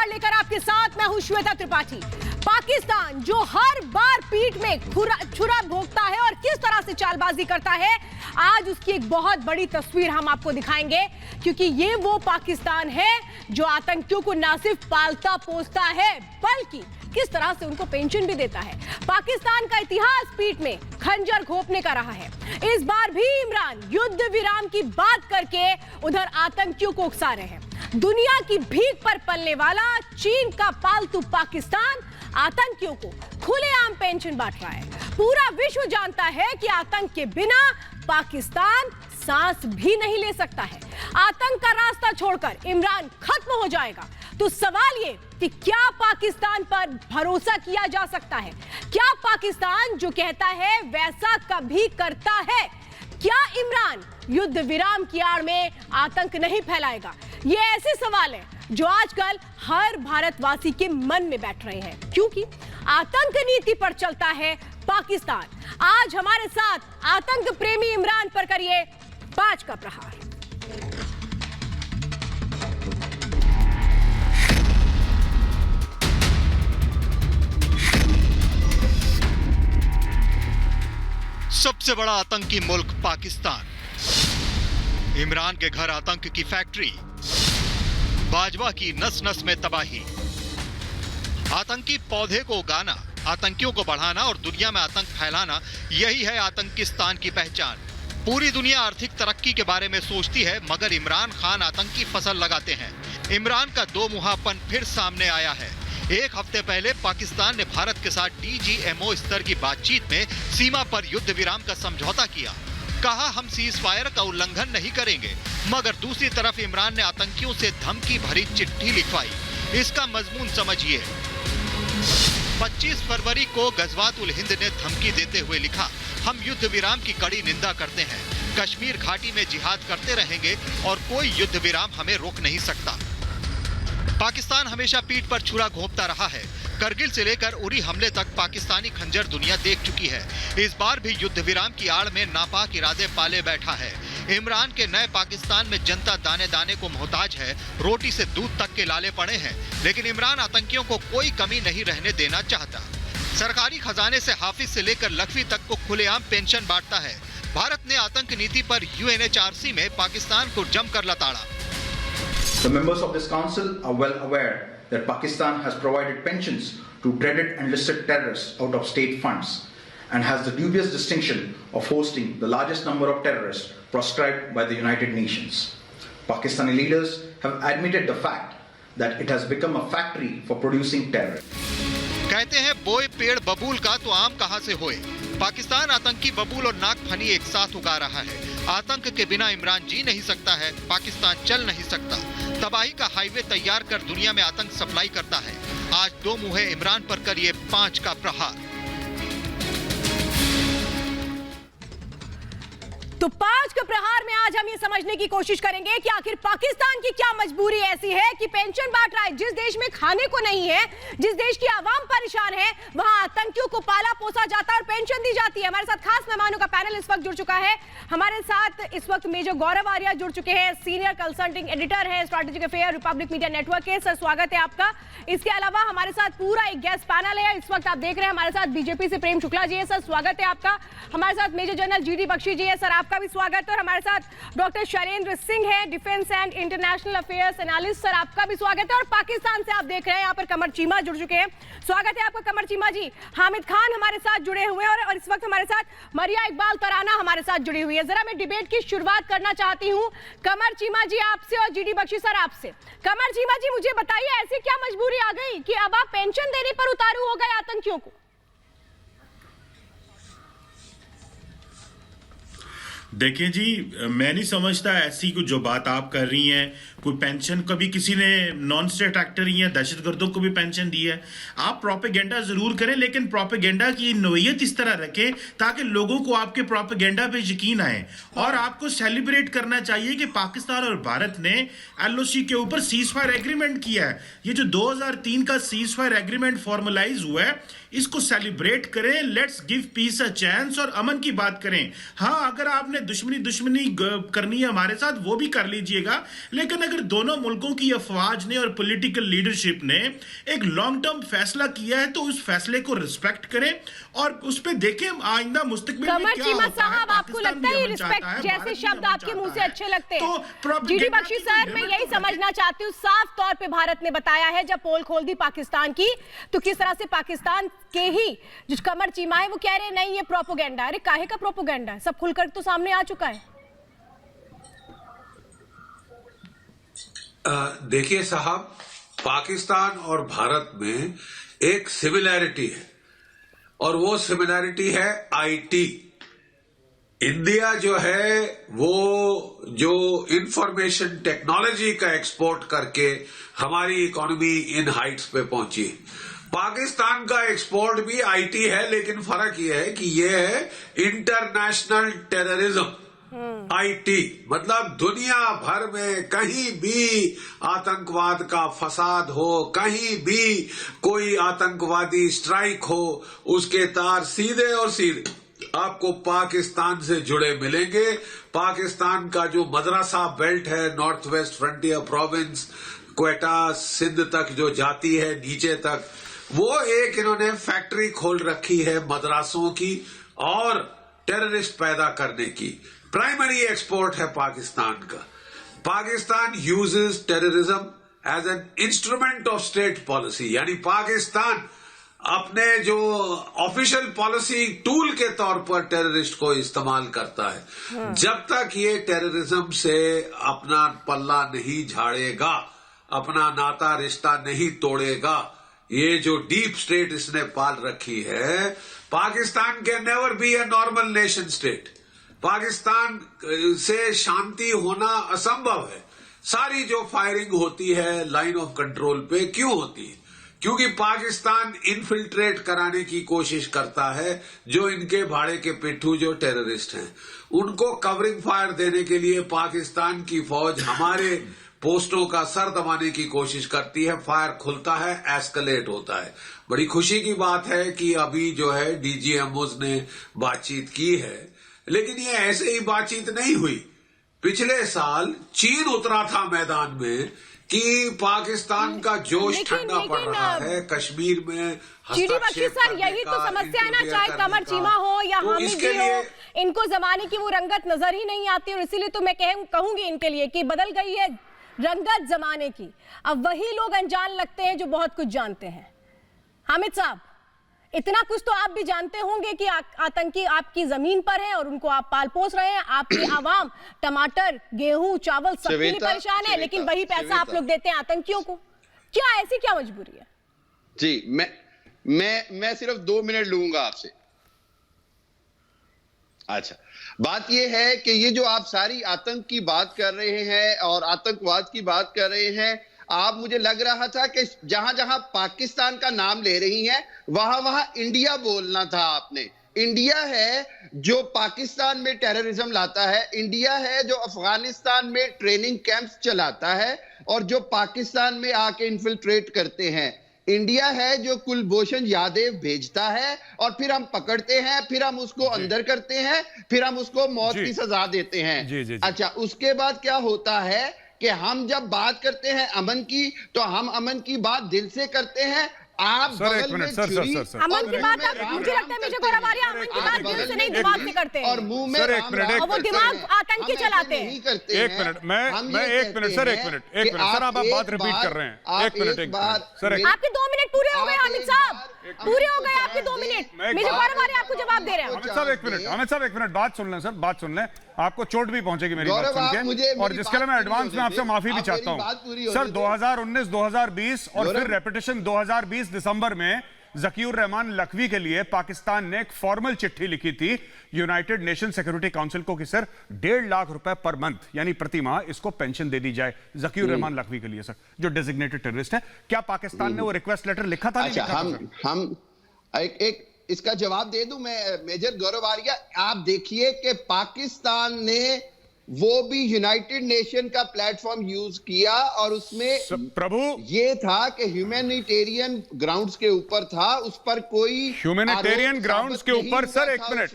समाचार लेकर आपके साथ मैं हूं श्वेता त्रिपाठी। पाकिस्तान जो हर बार पीठ में छुरा भोंकता है और किस तरह से चालबाजी करता है, आज उसकी एक बहुत बड़ी तस्वीर हम आपको दिखाएंगे, क्योंकि ये वो पाकिस्तान है जो आतंकियों को न सिर्फ पालता पोसता है बल्कि किस तरह से उनको पेंशन भी देता है। पाकिस्तान का इतिहास पीठ में खंजर घोंपने का रहा है। इस बार भी इमरान युद्ध विराम की बात करके उधर आतंकियों को उकसा रहे हैं। दुनिया की भीख पर पलने वाला चीन का पालतू पाकिस्तान आतंकियों को खुलेआम पेंशन बांट रहा है। पूरा विश्व जानता है कि आतंक के बिना पाकिस्तान सांस भी नहीं ले सकता है। आतंक का रास्ता छोड़कर इमरान खत्म हो जाएगा तो सवाल ये कि क्या पाकिस्तान पर भरोसा किया जा सकता है? क्या पाकिस्तान जो कहता है वैसा कभी करता है? क्या इमरान युद्ध विराम की आड़ में आतंक नहीं फैलाएगा? ये ऐसे सवाल हैं जो आजकल हर भारतवासी के मन में बैठ रहे हैं, क्योंकि आतंक नीति पर चलता है पाकिस्तान। आज हमारे साथ आतंक प्रेमी इमरान पर करिए 5 का प्रहार। सबसे बड़ा आतंकी मुल्क पाकिस्तान, इमरान के घर आतंक की फैक्ट्री, बाजवा की नस नस में तबाही, आतंकी पौधे को उगाना, आतंकियों को बढ़ाना और दुनिया में आतंक फैलाना, यही है आतंकिस्तान की पहचान। पूरी दुनिया आर्थिक तरक्की के बारे में सोचती है, मगर इमरान खान आतंकी फसल लगाते हैं। इमरान का दो मुहापन फिर सामने आया है। एक हफ्ते पहले पाकिस्तान ने भारत के साथ DGMO स्तर की बातचीत में सीमा पर युद्ध विराम का समझौता किया। कहा हम सीज फायर का उल्लंघन नहीं करेंगे, मगर दूसरी तरफ इमरान ने आतंकियों से धमकी भरी चिट्ठी लिखवाई। इसका मजमून समझिए। 25 फरवरी को गजवात उल हिंद ने धमकी देते हुए लिखा, हम युद्ध विराम की कड़ी निंदा करते हैं, कश्मीर घाटी में जिहाद करते रहेंगे और कोई युद्ध विराम हमें रोक नहीं सकता। पाकिस्तान हमेशा पीठ पर छुरा घोंपता रहा है। करगिल से लेकर उरी हमले तक पाकिस्तानी खंजर दुनिया देख चुकी है। इस बार भी युद्ध विराम की आड़ में नापाक इरादे पाले बैठा है। इमरान के नए पाकिस्तान में जनता दाने दाने को मोहताज है, रोटी से दूध तक के लाले पड़े हैं, लेकिन इमरान आतंकियों को कोई कमी नहीं रहने देना चाहता। सरकारी खजाने से हाफिज से लेकर लखवी तक को खुलेआम पेंशन बांटता है। भारत ने आतंक नीति पर UNHRC में पाकिस्तान को जमकर लताड़ा। The members of this council are well aware that Pakistan has provided pensions to dreaded enlisted terrorists out of state funds and has the dubious distinction of hosting the largest number of terrorists proscribed by the United Nations. Pakistani leaders have admitted the fact that it has become a factory for producing terror. कहते हैं बोए पेड़ बबूल का तो आम कहां से होए। पाकिस्तान आतंकी बबूल और नागफनी एक साथ उगा रहा है। आतंक के बिना इमरान जी नहीं सकता है, पाकिस्तान चल नहीं सकता। तबाही का हाईवे तैयार कर दुनिया में आतंक सप्लाई करता है। आज दो मुहे इमरान पर करिए 5 का प्रहार। तो 5 के प्रहार में आज हम ये समझने की कोशिश करेंगे कि आखिर पाकिस्तान की क्या मजबूरी ऐसी है कि पेंशन बांट रहा है। जिस देश में खाने को नहीं है, जिस देश की आवाम परेशान है, वहां आतंकियों को पाला पोसा जाता है और पेंशन दी जाती है। हमारे साथ खास मेहमानों का पैनल इस वक्त जुड़ चुका है। हमारे साथ इस वक्त मेजर गौरव आर्या जुड़ चुके हैं, सीनियर कंसल्टिंग एडिटर है strategic affair Republic media network के। सर, स्वागत है आपका। इसके अलावा हमारे साथ पूरा एक गेस्ट पैनल है। इस वक्त आप देख रहे हैं हमारे साथ बीजेपी से प्रेम शुक्ला जी है। सर, स्वागत है आपका। हमारे साथ मेजर जनरल GD बख्शी जी है। सर, आपका भी स्वागत है। और हमारे साथ डॉक्टर शैलेंद्र सिंह है, defence and international affairs analyst. Sir, आपका भी स्वागत है। और पाकिस्तान से आप देख रहे हैं यहाँ पर कमर चीमा जुड़ चुके हैं। स्वागत है आपका कमर चीमा जी। हामिद खान हमारे साथ जुड़े हुए हैं और इस वक्त हमारे साथ मरिया इकबाल तराना हमारे साथ जुड़ी हुई है। जरा मैं डिबेट की शुरुआत करना चाहती हूँ कमर चीमा जी आपसे और GD बख्शी सर आपसे। कमर चीमा जी, मुझे बताइए ऐसी क्या मजबूरी आ गई कि अब आप पेंशन देने पर उतारू हो गए आतंकियों को? देखिए जी, मैं नहीं समझता ऐसी कोई जो बात आप कर रही हैं, कोई पेंशन कभी किसी ने नॉन स्टेट एक्टर या दहशतगर्दों को भी पेंशन दी है। आप प्रोपेगेंडा जरूर करें, लेकिन प्रोपेगेंडा की नोयत इस तरह रखें ताकि लोगों को आपके प्रोपेगेंडा पे यकीन आए। और आपको सेलिब्रेट करना चाहिए कि पाकिस्तान और भारत ने LOC के ऊपर सीज फायर एग्रीमेंट किया है। ये जो 2003 का सीज फायर एग्रीमेंट फॉर्मलाइज हुआ है, इसको सेलिब्रेट करें। Let's give piece a chance और अमन की बात करें। हाँ, अगर आपने दुश्मनी करनी है हमारे साथ, वो भी कर लीजिएगा, लेकिन अगर दोनों मुल्कों की अफवाज ने और पॉलिटिकल लीडरशिप ने एक लॉन्ग टर्म फैसला किया है तो उस फैसले को रिस्पेक्ट करें और उस पर देखें आइंदा मुस्तकबिल में कमर क्या चीमा होता है। साहब, आपको लगता है ये रिस्पेक्ट जैसे शब्द आपके मुंह से अच्छे लगते हैं? जीडी बख्शी सर, मैं यही समझना चाहती हूँ, साफ तौर पे भारत ने बताया है जब पोल खोल दी पाकिस्तान की, तो किस तरह से पाकिस्तान के ही जो कमर चीमा है वो कह रहे हैं नहीं ये प्रोपोगेंडा। अरे काहे का प्रोपोगेंडा है, सब खुलकर तो सामने आ चुका है। देखिए साहब, पाकिस्तान और भारत में एक सिमिलैरिटी है और वो सिमिलैरिटी है आईटी। इंडिया जो है वो जो इंफॉर्मेशन टेक्नोलॉजी का एक्सपोर्ट करके हमारी इकोनॉमी इन हाइट्स पे पहुंची। पाकिस्तान का एक्सपोर्ट भी आईटी है, लेकिन फर्क यह है कि यह है इंटरनेशनल टेररिज्म। आईटी मतलब दुनिया भर में कहीं भी आतंकवाद का फसाद हो, कहीं भी कोई आतंकवादी स्ट्राइक हो, उसके तार सीधे और सीधे आपको पाकिस्तान से जुड़े मिलेंगे। पाकिस्तान का जो मदरसा बेल्ट है, North West Frontier Province, Quetta, Sindh तक जो जाती है नीचे तक, वो एक इन्होंने फैक्ट्री खोल रखी है मदरसों की और टेररिस्ट पैदा करने की। प्राइमरी एक्सपोर्ट है पाकिस्तान का। Pakistan uses terrorism as an instrument of state policy, यानी पाकिस्तान अपने जो ऑफिशियल पॉलिसी टूल के तौर पर टेररिस्ट को इस्तेमाल करता है। जब तक ये टेररिज्म से अपना पल्ला नहीं झाड़ेगा, अपना नाता रिश्ता नहीं तोड़ेगा, ये जो डीप स्टेट इसने पाल रखी है, Pakistan can never be a normal nation state. Pakistan से शांति होना असंभव है। सारी जो फायरिंग होती है लाइन ऑफ कंट्रोल पे क्यों होती है? क्योंकि पाकिस्तान इन्फिल्ट्रेट कराने की कोशिश करता है जो इनके भाड़े के पिट्ठू जो टेररिस्ट हैं, उनको कवरिंग फायर देने के लिए पाकिस्तान की फौज हमारे पोस्टों का सर दबाने की कोशिश करती है। फायर खुलता है, एस्केलेट होता है। बड़ी खुशी की बात है कि अभी जो है डीजीएमओज ने बातचीत की है, लेकिन ये ऐसे ही बातचीत नहीं हुई। पिछले साल चीन उतरा था मैदान में कि पाकिस्तान का जोश ठंडा पड़ रहा है, कश्मीर में जीडी बख्शी सर, यही तो समस्या है ना, चाहे कमर चीमा हो या हामिद जी हो, इनको जमाने की वो रंगत नजर ही नहीं आती। और इसीलिए तो मैं कहूंगी इनके लिए कि बदल गई है रंगत जमाने की। अब वही लोग अनजान लगते हैं जो बहुत कुछ जानते हैं। हामिद साहब, इतना कुछ तो आप भी जानते होंगे कि आतंकी आपकी जमीन पर हैं और उनको आप पाल पोस रहे हैं। आपकी आवाम टमाटर, गेहूं, चावल सबके लिए परेशान है, लेकिन वही पैसा आप लोग देते हैं आतंकियों को। क्या ऐसी क्या मजबूरी है? जी, मैं सिर्फ 2 मिनट लूंगा आपसे। अच्छा, बात यह है कि ये जो आप सारी आतंक की बात कर रहे हैं और आतंकवाद की बात कर रहे हैं, आप मुझे लग रहा था कि जहां जहां पाकिस्तान का नाम ले रही हैं वहां वहां इंडिया बोलना था आपने। इंडिया है जो पाकिस्तान में टेररिज्म लाता है, इंडिया है जो अफगानिस्तान में ट्रेनिंग कैंप्स चलाता है और जो पाकिस्तान में आके इन्फिल्ट्रेट करते हैं, इंडिया है जो कुलभूषण यादव भेजता है और फिर हम पकड़ते हैं, फिर हम उसको अंदर करते हैं, फिर हम उसको मौत की सजा देते हैं। अच्छा, उसके बाद क्या होता है कि हम जब बात करते हैं अमन की, तो हम अमन की बात दिल से करते हैं। आप बगल में छुरी, अमन की बात मुझे लगता है मुझे गौरव आ रहा है, अमन की बात दिल से नहीं दिमाग से करते हैं और मुंह में और वो दिमाग आतंकी चलाते हैं। एक मिनट, मैं एक मिनट सर, एक मिनट सर, आप बात रिपीट कर रहे हैं। एक मिनट सर, आपके 2 मिनट पूरे हो गए हामिद साहब, पूरे हो गए आपके 2 मिनट। मुझे गौरव आ रहा है, आपको जवाब दे रहे हैं। हामिद साहब एक मिनट बात सुन लें सर, बात सुन लें, आपको चोट भी पहुंचेगी मेरी बात सुन के, और जिसके लिए मैं एडवांस में आपसे माफी भी चाहता हूं सर। 2019, 2020 और फिर रेपिटेशन 2020 दिसंबर में ज़कीउर रहमान लखवी के लिए पाकिस्तान ने एक फॉर्मल चिट्ठी लिखी थी यूनाइटेड नेशन सिक्योरिटी काउंसिल को कि सर 1.5 लाख रुपए पर मंथ यानी प्रति माह इसको पेंशन दे दी जाए ज़कीउर रहमान लखवी के लिए सर, जो डेजिग्नेटेड टेररिस्ट है। क्या पाकिस्तान ने वो रिक्वेस्ट लेटर लिखा था? अच्छा, हम एक इसका जवाब दे दूं मैं, मेजर गौरव आर्या। आप देखिए कि पाकिस्तान ने वो भी यूनाइटेड नेशन का प्लेटफॉर्म यूज किया और उसमें प्रभु ये था कि ह्यूमैनिटेरियन ग्राउंड्स के ऊपर था, उस पर कोई ह्यूमैनिटेरियन ग्राउंड्स के ऊपर सर एक मिनट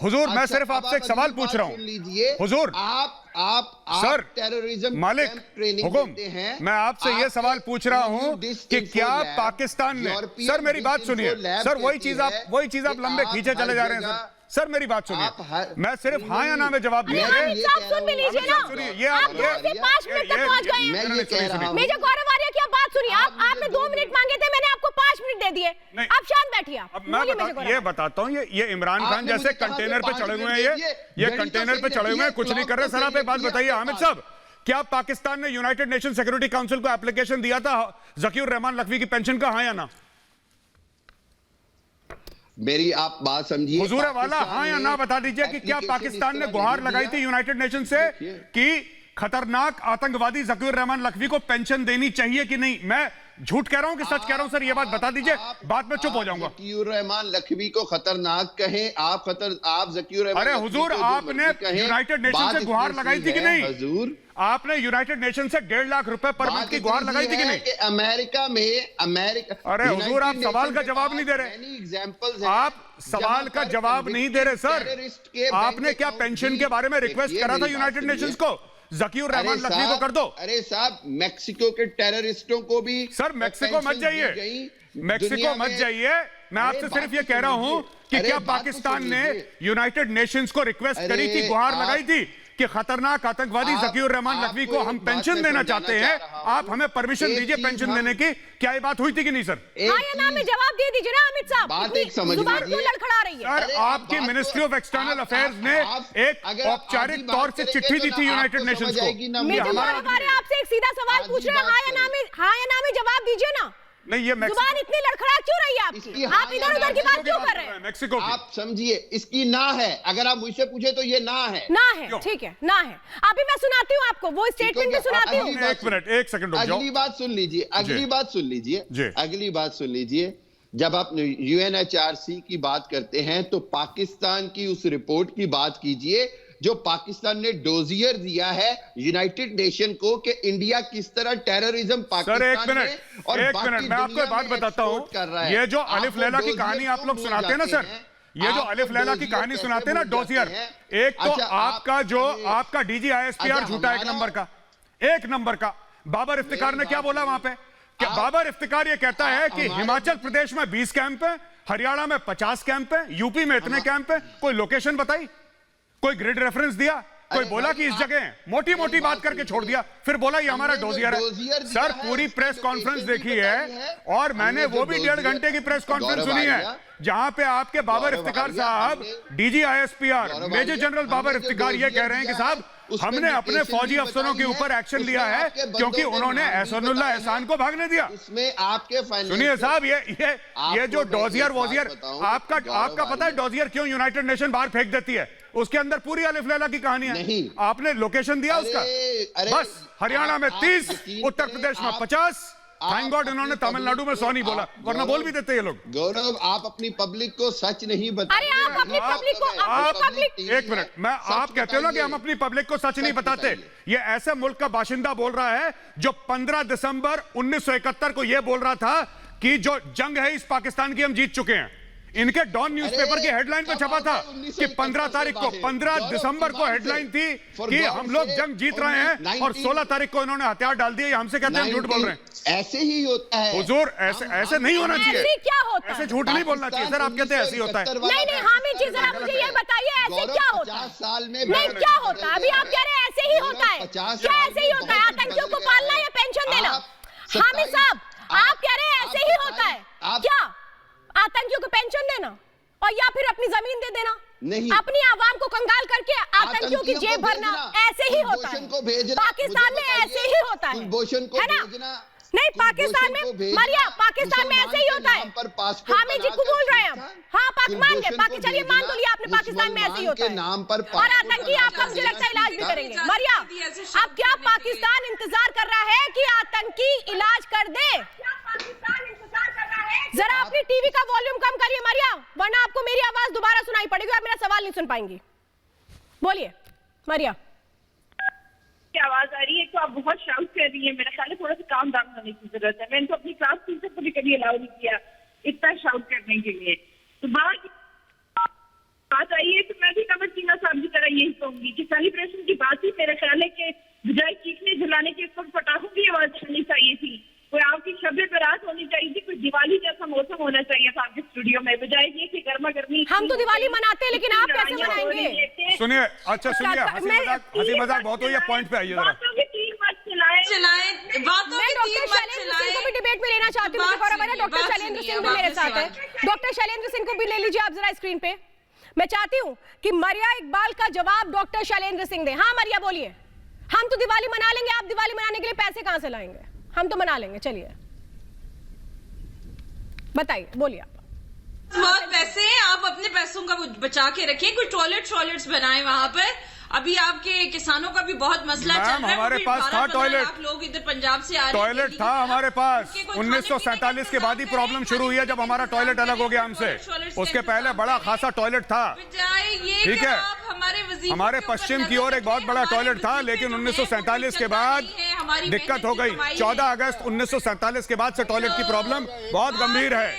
हुजूर, मैं सिर्फ आपसे एक सवाल पूछ रहा हूं हुजूर। आप सर टेररिज्म मालिक हुकुम, मैं आपसे ये सवाल पूछ रहा हूं कि क्या पाकिस्तान ने, सर मेरी बात सुनिए सर, वही चीज आप लंबे खींचे चले जा रहे हैं सर मेरी बात सुनिए, मैं सिर्फ हाँ या ना में जवाब दीजिए। सुन भी लीजिए ना, आप 5 मिनट तक पहुंच गए हैं। मेजर गौरव आर्या की आप बात सुनिए, आपने 2 मिनट मांगे थे, मैंने आपको 5 मिनट दे दिए, आप शांत बैठिए। अब मैं ये बताता हूँ, ये इमरान खान जैसे कंटेनर पे चढ़े हुए हैं, ये कंटेनर पे चढ़े हुए हैं, कुछ नहीं कर रहे सर। आप एक बात बताइए हामिद साहब, क्या पाकिस्तान ने यूनाइटेड नेशन सिक्योरिटी काउंसिल को एप्लीकेशन दिया था ज़कीउर रहमान लखवी की पेंशन का, हाँ या ना? मेरी आप बात समझिए हुजूर वाला, हाँ या ना बता दीजिए कि क्या पाकिस्तान ने गुहार लगाई थी यूनाइटेड नेशन से कि खतरनाक आतंकवादी ज़कीउर रहमान लखवी को पेंशन देनी चाहिए कि नहीं? मैं झूठ कह रहा हूं कि सच कह रहा हूं सर, ये बात बता दीजिए, बाद में चुप हो जाऊंगा। ज़कीउर रहमान लखवी को खतरनाक कहें, आप ज़कीउर रहमान, अरे हुजूर आपने यूनाइटेड नेशन से गुहार लगाई थी कि नहीं? हुजूर आपने यूनाइटेड नेशन से 1.5 लाख रुपए पर मंथ की गुहार लगाई थी कि नहीं? अमेरिका में अरे हुजूर आप सवाल का जवाब नहीं दे रहे, आप सवाल का जवाब नहीं दे रहे सर। आपने क्या पेंशन के बारे में रिक्वेस्ट करा था यूनाइटेड नेशंस को? ज़कीउर रहमान लखवी को कर दो। अरे साहब, मेक्सिको के टेररिस्टों को भी सर मेक्सिको मत जाइए, मेक्सिको मत जाइए, मैं आपसे सिर्फ ये कह रहा हूं कि क्या पाकिस्तान ने यूनाइटेड नेशंस को रिक्वेस्ट करी थी, गुहार लगाई थी कि खतरनाक आतंकवादी ज़कीउर रहमान लखवी को हम पेंशन देना चाहते हैं, आप हमें परमिशन दीजिए पेंशन देने की? क्या ये बात हुई थी कि नहीं सर? हाँ या ना में जवाब दे दीजिए ना अमित साहब, बात एक समझ जुबान क्यों लड़खड़ा रही है? सर आपकी मिनिस्ट्री ऑफ एक्सटर्नल अफेयर्स ने एक औपचारिक तौर से चिट्ठी दी थी यूनाइटेड नेशंस को। मेजर गौरव आर्या आपसे एक सीधा सवाल पूछ रहे हैं, हाँ या ना में जवाब दीजिए ना। नहीं, ये जुबान इतनी लड़खड़ा क्यों रही है आपकी? आप इधर उधर की बात क्यों कर रहे हैं? मेक्सिको की आप समझिए, इसकी ना है, अगर आप मुझसे पूछे तो ये ना है, ना है, ठीक है ना है। अभी मैं सुनाती हूँ आपको, वो स्टेटमेंट भी सुनाती हूँ। एक मिनट, एक सेकंड रुक जाओ। अगली बात सुन लीजिए, अगली बात सुन लीजिए। जब आप UNHRC की बात करते हैं तो पाकिस्तान की उस रिपोर्ट की बात कीजिए जो पाकिस्तान ने डोजियर दिया है यूनाइटेड नेशन को कि इंडिया किस तरह टेररिज्म पाकिस्तान एक मिनट मैं आपको एक बात बताता हूं, ये जो अलिफ लैला की कहानी आप लोग सुनाते हैं ना सर, ये जो अलिफ लैला की कहानी सुनाते हैं ना डोजियर, एक तो आपका DGISPR झूठा एक नंबर का। बाबर इफ्तिकार ने क्या बोला वहां पे? बाबर इफ्तिकार ये कहता है कि हिमाचल प्रदेश में 20 कैंप है, हरियाणा में 50 कैंप है, यूपी में इतने कैंप है। कोई लोकेशन बताई, कोई ग्रिड रेफरेंस दिया, कोई बोला कि इस जगह मोटी मोटी बात करके छोड़ दिया, फिर बोला ये हमारा डोजियर है। सर पूरी प्रेस कॉन्फ्रेंस देखी है और मैंने वो भी 1.5 घंटे की प्रेस कॉन्फ्रेंस सुनी है जहां पे आपके बाबर इफ्तिकार साहब, DGISPR major general Babar Iftikhar ये कह रहे हैं कि साहब हमने अपने फौजी अफसरों के ऊपर एक्शन लिया है क्योंकि उन्होंने एहसानुल्लाह एहसान को भागने दिया। सुनिए साहब, ये जो डोजियर वोजियर आपका पता है डोजियर क्यों यूनाइटेड नेशन बाहर फेंक देती है? उसके अंदर पूरी अलिफ लैला की कहानी है। आपने लोकेशन दिया उसका, बस हरियाणा में 30, उत्तर प्रदेश में 50। थैंक गॉड इन्होंने तमिलनाडु में 100 नहीं बोला, वरना बोल भी देते ये लोग। गौरव, आप अपनी पब्लिक को सच नहीं बताते। अरे आप अपनी पब्लिक को एक मिनट, मैं आप कहते हो ना कि हम अपनी पब्लिक को सच नहीं बताते। ये ऐसे मुल्क का बाशिंदा बोल रहा है जो 15 दिसंबर 1971 को ये बोल रहा था कि जो जंग है इस पाकिस्तान की हम जीत चुके हैं। इनके डॉन न्यूज़पेपर की हेडलाइन पे छपा था कि 15 दिसंबर को हेडलाइन थी कि हम लोग जंग जीत रहे हैं और 16 तारीख को इन्होंने हथियार डाल दिए। हमसे कहते हैं हम झूठ बोल रहे हैं। ऐसे ही होता है हुजूर, ऐसे नहीं होना चाहिए। ऐसे क्या होता है? ऐसे झूठ नहीं बोलना चाहिए सर। आप कहते हैं ऐसे ही होता है। नहीं हामिद जी, जरा मुझे ये बताइए ऐसे क्या होता है? 50 साल में नहीं क्या होता है? अभी आप कह रहे हैं ऐसे ही होता है, क्या ऐसे ही होता है? आतंकियों को पालना या पेंशन देना? हामिद साहब, आप कह रहे हैं ऐसे ही होता है क्या? आतंकियों को पेंशन देना और या फिर अपनी जमीन दे देना, नहीं, अपनी आवाम को कंगाल करके आतंकियों की जेब भरना, ऐसे ही होता है। पाकिस्तान में ऐसे ही होता है ना? नहीं, पाकिस्तान में मरिया, पाकिस्तान में ऐसे ही होता है। हामिद जी को बोल रहे हैं हम। हाँ, पाक मान गए, चलिए मान तो लिया आपने, पाकिस्तान में ऐसे ही होता है। और आतंकी आपका मुझे लगता है इलाज भी करेंगे। मरिया, अब क्या पाकिस्तान इंतजार कर रहा है कि आतंकी इलाज कर दे? जरा अपनी टीवी का वॉल्यूम कम करिए मरिया, वरना आपको मेरी आवाज दोबारा सुनाई पड़ेगी और मेरा सवाल नहीं सुन पाएंगी। बोलिए मरिया। की आवाज आ रही है, तो आप बहुत शाउट कर रही है। मेरा ख्याल है थोड़ा सा काम डाउन होने की जरूरत है। मैंने तो अपनी क्लास टीचर को भी कभी अलाउ नहीं किया इतना शाउट करने के लिए। तो बात आई है तो मैं भी कमर चीमा साहब की तरह यही कहूंगी कि सेलिब्रेशन की बात ही मेरा ख्याल है कि बजाय चीखने झुलाने के इस वक्त पटाखों की आवाज सुननी चाहिए थी। कोई आपकी शब्द बारात होनी चाहिए थी, कोई दिवाली जैसा मौसम होना चाहिए था आपके स्टूडियो में, बजाय ये कि गर्मा गर्मी। हम तो दिवाली मनाते हैं, लेकिन आप कैसे मनाएंगे? सुनिए, अच्छा सुनिए, हंसी मजाक बहुत हुई है, पॉइंट पे आइए जरा। डिबेट में लेना चाहती हूँ, डॉक्टर शैलेंद्र सिंह भी मेरे साथ है। डॉक्टर शैलेंद्र सिंह को भी ले लीजिए आप जरा स्क्रीन पे। मैं चाहती हूँ कि मरिया इकबाल का जवाब डॉक्टर शैलेंद्र सिंह दे। हाँ मरिया बोलिए। हम तो दिवाली मना लेंगे, आप दिवाली मनाने के लिए पैसे कहां से लाएंगे? हम तो मना लेंगे, चलिए बताइए, बोलिए आप। बहुत पैसे हैं, आप अपने पैसों का बचा के रखें, कोई टॉयलेट्स बनाए वहां पर। अभी आपके किसानों का भी बहुत मसला चल रहा है। हमारे पास था टॉयलेट, आप लोग इधर पंजाब से आ रहे हैं, टॉयलेट था हमारे पास। 1947 के बाद ही प्रॉब्लम शुरू हुई है, जब हमारा टॉयलेट अलग हो गया हमसे। उसके पहले बड़ा खासा टॉयलेट था, ठीक है। हमारे पश्चिम की ओर एक बहुत बड़ा टॉयलेट था, लेकिन 1947 के बाद दिक्कत हो गई। 14 अगस्त 1947 के बाद से टॉयलेट की प्रॉब्लम बहुत गंभीर है।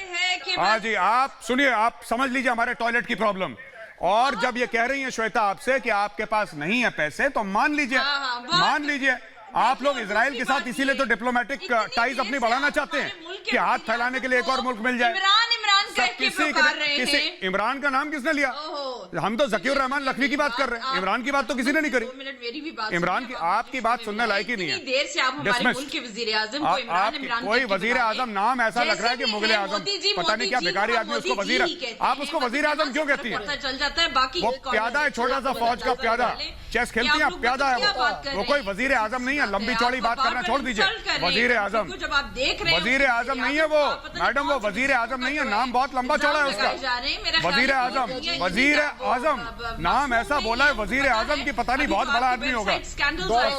हाँ जी, आप सुनिए, आप समझ लीजिए हमारे टॉयलेट की प्रॉब्लम। और जब ये कह रही हैं श्वेता आपसे कि आपके पास नहीं है पैसे, तो मान लीजिए आप लोग इजराइल के साथ इसीलिए तो डिप्लोमेटिक टाइज अपनी बढ़ाना चाहते हैं कि हाथ फैलाने के लिए एक और मुल्क मिल जाए। इमरान का नाम किसने लिया? हम तो जकीर रहमान लखवी की बात कर रहे हैं, इमरान की बात तो किसी ने नहीं करी। इमरान की आपकी बात सुनने लायक ही नहीं है। देर से आप हमारे मुल्क के वजीर आजम को इमरान कोई वजीर आजम नाम ऐसा लग रहा है कि मुगल आजम, पता नहीं क्या भिखारी आदमी उसको वजीर, आप उसको वजीर आजम क्यों कहती है? पता चल जाता है। बाकी वो प्यादा है, छोटा सा फौज का प्यादा, चेस खेलती है, प्यादा है वो कोई वजीर आजम नहीं है। लंबी चौड़ी बात करना छोड़ दीजिए। वजीर आजम, जब आप देख रहे हैं वजीर आजम नहीं है वो, मैडम वो वजीर आजम नहीं है, नाम बहुत लंबा चौड़ा है उसका। वजीर आजम नाम ऐसा बोला है वजीर आजम की पता नहीं बहुत बड़ा आदमी होगा,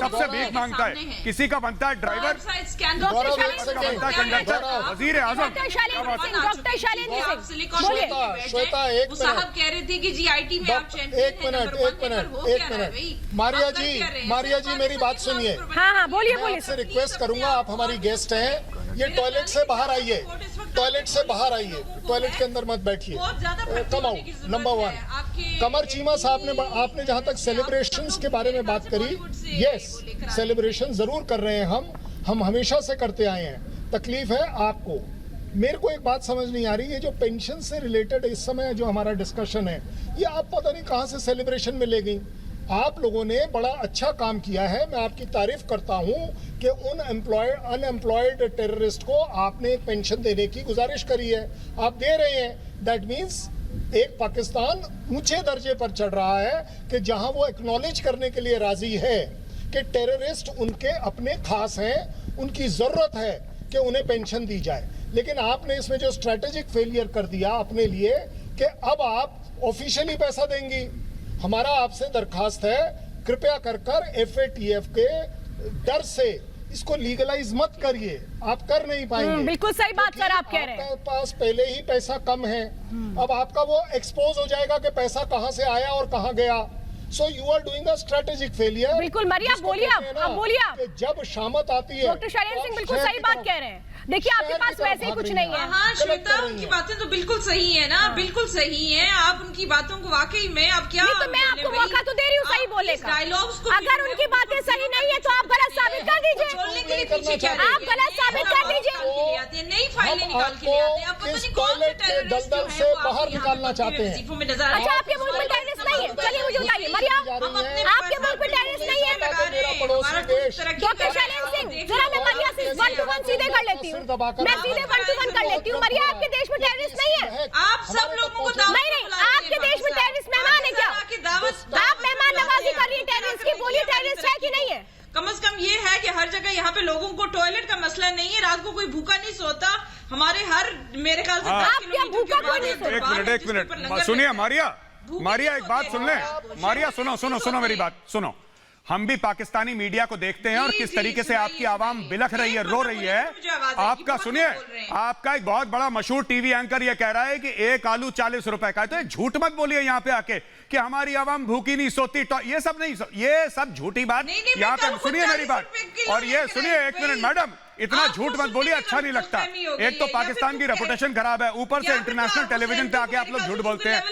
सबसे भीख मांगता है, किसी का बनता है ड्राइवर, बनता है कंडक्टर, वजीर आजम। श्वेता एक साहब कह रहे थे कि जीआईटी में आप एक मिनट मारिया जी मेरी बात सुनिए। हाँ बोलिए। आपसे रिक्वेस्ट करूंगा, आप हमारी गेस्ट हैं, ये टॉयलेट से बाहर आइए, टॉयलेट के अंदर मत बैठिए, कम आउट। नंबर 1, कमर चीमा साहब ने, आपने जहां तक सेलिब्रेशंस के बारे में बात करी, यस सेलिब्रेशन जरूर कर रहे हैं हम हमेशा से करते आए हैं। तकलीफ है आपको। मेरे को एक बात समझ नहीं आ रही, ये जो पेंशन से रिलेटेड इस समय जो हमारा डिस्कशन है, ये आप पता नहीं कहां से सेलिब्रेशन में ले गई। आप लोगों ने बड़ा अच्छा काम किया है, मैं आपकी तारीफ करता हूं कि उन अनएम्प्लॉयड टेररिस्ट को आपने एक पेंशन देने की गुजारिश करी है, आप दे रहे हैं। दैट मीन्स एक पाकिस्तान ऊंचे दर्जे पर चढ़ रहा है कि जहां वो एक्नॉलेज करने के लिए राजी है कि टेररिस्ट उनके अपने खास हैं, उनकी जरूरत है कि उन्हें पेंशन दी जाए। लेकिन आपने इसमें जो स्ट्रेटेजिक फेलियर कर दिया अपने लिए कि अब आप ऑफिशियली पैसा देंगी। हमारा आपसे दरखास्त है, कृपया कर FATF के डर से इसको लीगलाइज मत करिए, आप कर नहीं पाएंगे। बिल्कुल सही बात सर आप कह रहे हैं। आपके पास पहले ही पैसा कम है, अब आपका वो एक्सपोज हो जाएगा कि पैसा कहां से आया और कहां गया। So you are doing a strategic failure। बिल्कुल मरिया बोलिए, आप बोलिए। जब शामत आती है, डॉक्टर शैलेंद्र सिंह बिल्कुल सही बात कह रहे हैं। देखिए आपके पास वैसे ही कुछ नहीं है। हाँ श्वेता, उनकी बातें तो बिल्कुल सही है ना, बिल्कुल सही है। आप उनकी बातों को वाकई में अब क्या, नहीं तो मैं आपको मौका तो दे रही हूँ सही बोलने का। अगर उनकी बातें सही नहीं है तो आप गलत साबित कर दीजिए, आप गलत साबित कर दीजिए। नई फाइलें निकाल के ले आते हैं, आप पता नहीं कौन से टेररिस्ट दलदल से बाहर निकालना चाहते हैं। अच्छा आपके मुल्क में टेररिस्ट नहीं है? चलिए मुझे बताइए मरिया, आपके मुल्क में टेररिस्ट नहीं है? डॉक्टर शैलेंद्र सिंह जरा मैं मरिया से 1 to 1 सीधे कर लेती हूँ, मैं सीधे 1 to 1 कर लेती हूँ। मरिया आपके देश में टेररिस्ट नहीं है? आप सब लोगों को नहीं, आपके देश में टेररिस्ट मेहमान है क्या? आप मेहमान नवाजी कर रही है टेररिस्ट की, बोलिए टेररिस्ट है कि नहीं है? कम से कम ये है कि हर जगह यहाँ पे लोगों को टॉयलेट का मसला नहीं है, रात को कोई भूखा नहीं सोता। हमारे हर मेरे ख्याल से 10 किलोमीटर के बाद एक मिनट सुनिए मारिया एक बात सुन ले। मारिया सुनो मेरी बात सुनो। हम भी पाकिस्तानी मीडिया को देखते हैं और किस तरीके से आपकी आवाम बिलख रही है, रो रही है। आपका सुनिए, आपका एक बहुत बड़ा मशहूर टीवी एंकर ये कह रहा है कि एक आलू 40 रुपए का है। तो झूठ मत बोलिए यहाँ पे आके कि हमारी आवाम भूखी नहीं सोती। ये सब नहीं, ये सब झूठी बात। यहाँ पे सुनिए मेरी बात, और ये सुनिए, एक मिनट मैडम, इतना झूठ मत बोलिए, अच्छा नहीं लगता। एक तो पाकिस्तान की रेपुटेशन खराब है, ऊपर से इंटरनेशनल टेलीविजन पे आके आप लोग झूठ बोलते हैं।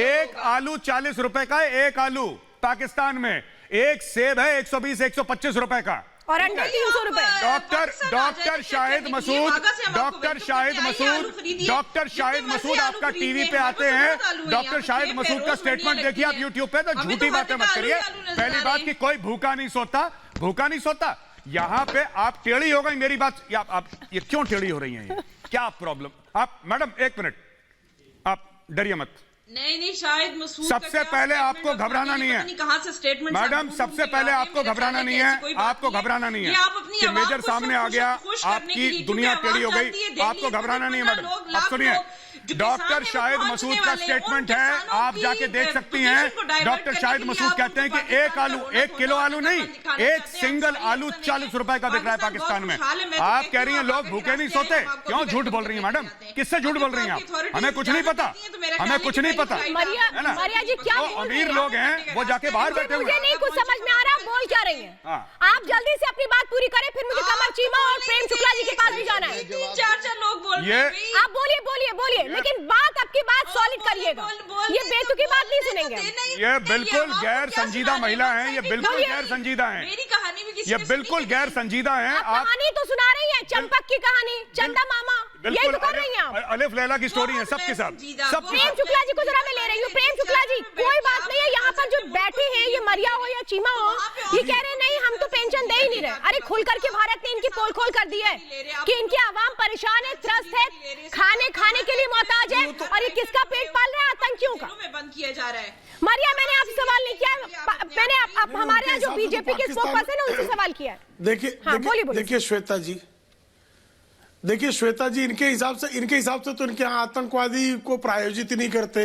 एक आलू 40 रुपए का है, एक आलू पाकिस्तान में। एक सेब है 120 125 रुपए का, और अंडे 300 रुपए। डॉक्टर शाहिद मसूद आपका टीवी पे आते हैं। डॉक्टर शाहिद मसूद का स्टेटमेंट देखिए आप यूट्यूब पे, तो झूठी बातें मत करिए। पहली बात कि कोई भूखा नहीं सोता। यहाँ पे आप टेढ़ी हो गई मेरी बात, आप ये क्यों टेढ़ी हो रही हैं? क्या प्रॉब्लम? आप मैडम एक मिनट, आप डरिए मत। नहीं शायद मसूद सबसे पहले आपको घबराना नहीं है मैडम, सबसे पहले आपको घबराना नहीं है, आपको घबराना नहीं है कि मेजर सामने आ गया, आपकी दुनिया टेढ़ी हो गई, आपको घबराना नहीं है मैडम। अब सुनिए, डॉक्टर शाहिद मसूद का स्टेटमेंट है, आप जाके देख सकती हैं। डॉक्टर शाहिद मसूद कहते हैं कि एक आलू, 1 किलो आलू नहीं, एक सिंगल आलू 40 रुपए का बिक रहा है पाकिस्तान में। आप कह रही हैं लोग भूखे नहीं सोते, क्यों झूठ बोल रही हैं मैडम? किससे झूठ बोल रही हैं आप? हमें कुछ नहीं पता, हमें कुछ नहीं पता है ना। मारिया जी क्या अमीर लोग हैं, वो जाके बाहर बैठे हुए। मुझे नहीं कुछ समझ में आ रहा, बोल क्या रही हैं? आप जल्दी से अपनी बात पूरी करें, फिर मुझे कमर चीमा और प्रेम शुक्ला जी के पास भी जाना है। 3-4 लोग बोल रहे हैं। आप बोलिए, लेकिन बात आपकी बात सॉलिड करिएगा। ये बेतुकी बात नहीं सुनेंगे। ये बिल्कुल गैर संजीदा महिला हैं, ये बिल्कुल गैर संजीदा हैं, मेरी कहानी भी किसी ये बिल्कुल गैर संजीदा हैं। आप कहानी तो सुना रही हैं, चंपक की कहानी, चंदा मामा, यही तो कर रही हैं आप। अलिफ लैला की स्टोरी है सबके साथ। प्रेम शुक्ला जी को जरा मैं ले रही हूँ। प्रेम शुक्ला जी, कोई बात नहीं है, यहाँ पर जो बैठे हैं, ये मरिया हो या चीमा हो, ये कह रहे नहीं हम तो पेंशन दे ही नहीं रहे। अरे खुल करके भारत ने इनकी पोल खोल कर दी है कि इनकी आवाम परेशान है, त्रस्त है, खाने के लिए मोहताज है, और ये किसका पेट पाल रहा है? आतंकियों का। बंद किया जा रहा है। मारिया, मैंने आपसे सवाल नहीं किया, मैंने हमारे यहाँ जो बीजेपी के स्पोक्सपर्सन है उनसे सवाल किया है। देखिए श्वेता जी, इनके हिसाब से तो इनके यहाँ आतंकवादी को प्रायोजित ही नहीं करते।